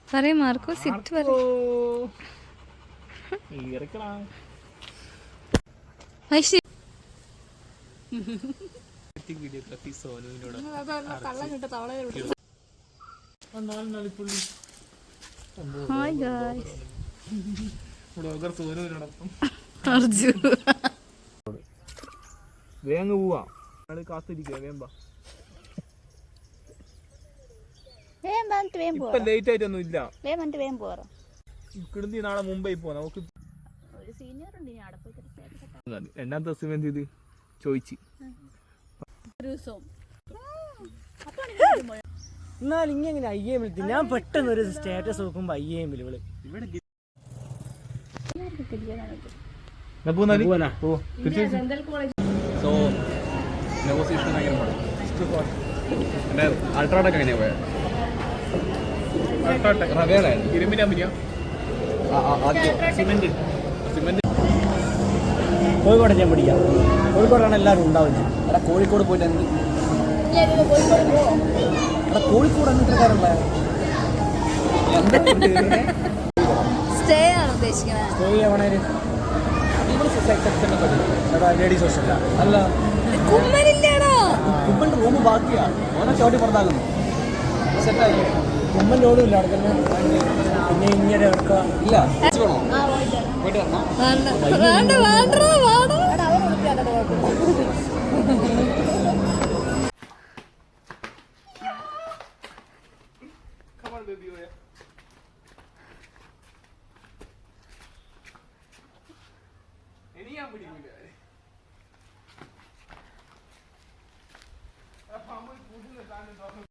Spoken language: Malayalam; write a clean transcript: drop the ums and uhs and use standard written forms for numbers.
പറയ മാർക്കോ സിറ്റ് പറ ഹായ് ഗായ്സ് അർജു വേഗം പോവാ കാത്തിരിക്കുക വേമ്പ ലേറ്റ് ആയിട്ടൊന്നും ഇല്ല കിടന്നി നാളെ മുംബൈ പോവാ നമുക്ക് രണ്ടാമത്തെ ദിവസം എന്ത് ചെയ്ത് ചോദിച്ചു എന്നാൽ ഇങ്ങനെ IAM ഞാൻ പെട്ടെന്ന് ഒരു സ്റ്റാറ്റസ് നോക്കുമ്പോ IAM ഇവള് അൾട്രാടെക് എങ്ങനെയാ പോയത്? ഇരുമ്പിന്റെ കമ്പനിയാ? കോഴിക്കോട് ഞാൻ പഠിക്കാം. കോഴിക്കോടാണ് എല്ലാവരും ഉണ്ടാവില്ല. എടാ കോഴിക്കോട് പോയിട്ട് എന്ത് കോഴിക്കോട് എന്നിട്ടുള്ള സ്റ്റേ ആണ് ഉദ്ദേശിക്കുന്നത്. ലേഡീസ് ഹോസ്റ്റല അല്ല കുമ്മനില്ലേടോ കുമ്മന്റെ റൂം ബാക്കിയാ ഓനെ ചോട്ടി പുറത്താക്കുന്നു സെറ്റായി കുമ്മൻ്റെ ഓടും ഇല്ല അവിടെ തന്നെ. പിന്നെ ഇങ്ങനെ എടുക്കുക ഇല്ല പോയിട്ട് വരണം വേണ്ട വേണ്ട വേണ്ട ഇല്ല